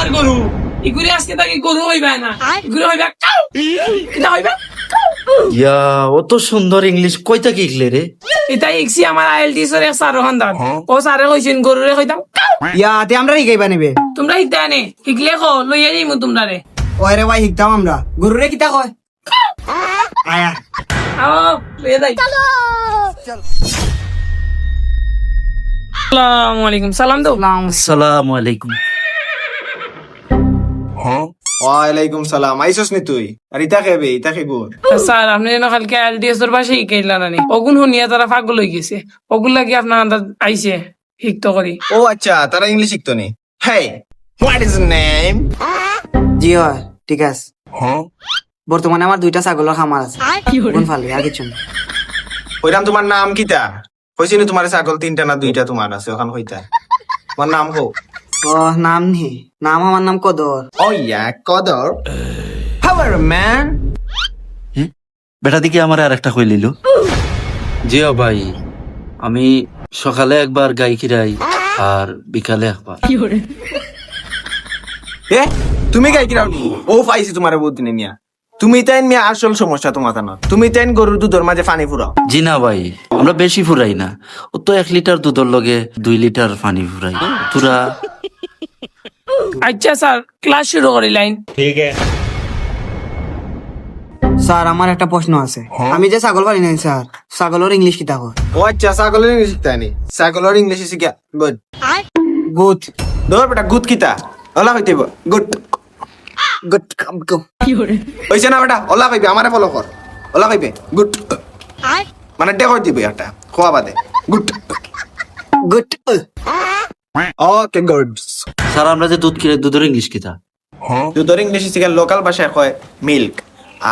আমার গরু ইগুরি আজকে তাকে গরু হইবে না ইগুরি হইবে কাউ এটা হইবে ইয়া অত সুন্দর ইংলিশ কইতা কি ইকলে রে? এটা ইকছি আমার আইএলটিএস এর এক স্যার হান্দার ও স্যারে কইছেন গরুরে কইতাম কাউ ইয়া তে আমরা শিখাইবা নিবে তোমরা হিকতা নে শিখলে কো লইয়া যাইমু তোমরা রে ওরে ভাই শিখতাম আমরা গরুরে কিতা কয় আয়া আও লইয়া যাই আসসালামু আলাইকুম সালাম দাও আসসালামু আলাইকুম। ওয়ালাইকুম সালাম। আইসস নি তুই? আর ইতা খেবে ইতা খেবো? স্যার আপনি না কালকে আইএলটিএস এর পাশে শিখাইলা নানি ওগুন শুনিয়া তারা পাগল হয়ে গেছে ওগুন লাগি আপনার আন্দাজ আইছে শিখতো করি ও আচ্ছা, তারা ইংলিশ শিখতো নি। হেই, হোয়াট ইজ নেম? জি হয় ঠিক আছে বর্তমানে আমার 2টা ছাগলের খামার আছে কোন ফালে আর কিছু না ওইরাম তোমার নাম কিতা? কইছি নি তোমার ছাগল 3টা না 2টা তোমার আছে, ওখান কইতা। তোমার নাম কো? ও নাম নি নাম আমার নাম কদর ও ইয়া, কদর। How are man? বেটা দিকে আমার আর একটা কই লিল। জিও ভাই, আমি সকালে একবার গাই খিরাই আর বিকালে একবার। এ তুমি গাই কিরাও নি? ও পাইছি তোমার বহুত দিনে নিয়া। তুমি তাই মিয়া আসল সমস্যা তোমার না। তুমি তাই গরুর দুধের মাঝে পানি ফুরাও। জি না ভাই, আমরা বেশি ফুরাই না। ও তো 1 লিটার দুধের লগে 2 লিটার পানি ফুরাই পুরা। আচ্ছা স্যার ক্লাস শুরু করি লাইন স্যার আমার একটা প্রশ্ন আছে আমি যে ছাগল পালি নাই স্যার ছাগলের ইংলিশ কিতা কয় ও আচ্ছা, ছাগলের ইংলিশ শিখতা নি? ছাগলের ইংলিশ শিখা গুড। গুড ধর বেটা, গুড কিতা? ওলা কইতে গুড। গুড হইছে না বেটা? ওলা কইবে, আমারে ফলো কর। ওলা কইবে গুড, মানে ডে কই দিবে একটা খোয়া বাদে good. Good okay good. Sir আমরা যে দুধ কিনে দুধের ইংলিশ কিতা? দুধের ইংলিশ শিখা লোকাল ভাষায় কয় মিল্ক,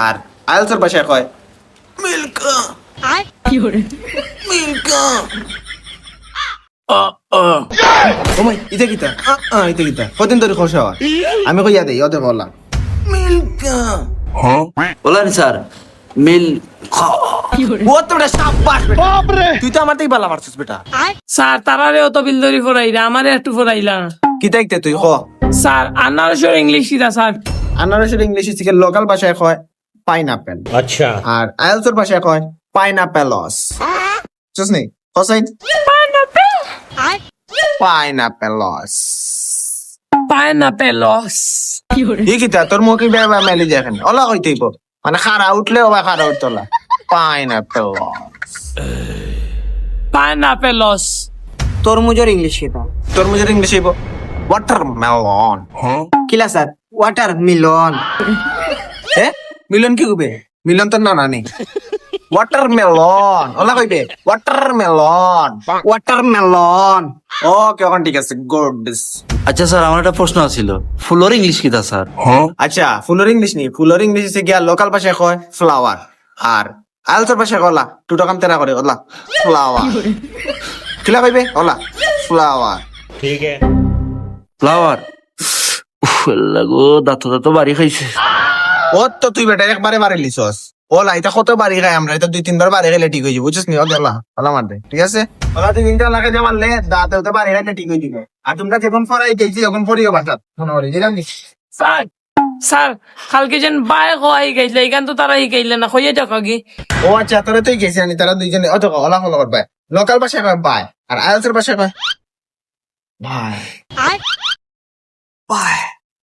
আর আইএলটিএস ভাষায় কয় মিল্ক। মিল্ক ওমাই ইতে কিতা? ইতে কিতা? কদিন ধরে খসা হয়? আমি কইয়া দেই ওদের বললাম মিল্ক। বলেন স্যার মিল ও তো বেটা সাব্বাস বেটা। তুই তো আমার থেকে বালা মারছিস বেটা। স্যার তারারে অত বিল ধরি ফরাইরা আমারে একটু ফরাইলা কিতা কিতা তুই ক? স্যার আনারসের ইংলিশ কিতা স্যার আনারসের ইংলিশ শিখে লোকাল ভাষায় কয় পাইনাপেল। আচ্ছা। আর আইএলটিএস ভাষায় কয় পাইনাপেলস। বুঝছনি? কসাইন পাইনাপেলস। পাইনাপেলস ই কিতা তোর মুখে বেবা মেলি দেখেন ওলা কইতেইব, মানে খারা উঠলে ওবা খারা উঠতলা পাইনাপেলস। পাইনাপেলস তরমুজের ইংলিশ কিতা তরমুজের ইংলিশ হইব ওয়াটারমেলন। কিলা স্যার ওয়াটার মিলন এ মিলন কি কইবে? মিলন তো না নানি। ওয়াটারমেলন ওলা কইবে ওয়াটারমেলন। ওয়াটারমেলন ওকে, ওখান ঠিক আছে, গুড। আচ্ছা স্যার আমার একটা প্রশ্ন আছিল, ফুলের ইংলিশ কিতা স্যার? আচ্ছা, ফুলের ইংলিশ নি, ফুলের ইংলিশ হচ্ছে গিয়া লোকাল ভাষায় কয় ফ্লাওয়ার, আর আইএলটিএস ভাষায় কলা টুটো কাম তেরা করে ওলা ফ্লাওয়ার। কিলা কইবে ওলা ফ্লাওয়ার। ফ্লাওয়ার। লাগো দাঁত দাঁত বাড়ি খাইছে। ও তো তুই বেটা একবারে বাড়ি লিছস। ওলা এটা কত বাড়ি খাই আমরা, এটা 2-3 বার বাড়ি খাইলে ঠিক হয়ে যাবে, বুঝছিস নি? ওলা ওলা মার দে, ঠিক আছে? ওলা তুই 3টা লাগাই দিয়ে মারলে দাঁতে ওতে বাড়ি খাইলে ঠিক হয়ে যাবে। আর তোমরা যখন ফরাই গেছি যখন ফরিও বাসাত মনে করি যেটা নি। স্যার স্যার কালকে যেন বাই কই গাইলে এখান তো তারা গাইলে না কইয়া যাক কি ও আচ্ছা, তোরা তুই গেছি আনি, তারা দুইজনে অত ওলা ফলো করবে। লোকাল ভাষায় কয় বাই, আর আইএলটিএস ভাষায় কয় ভাই। বাই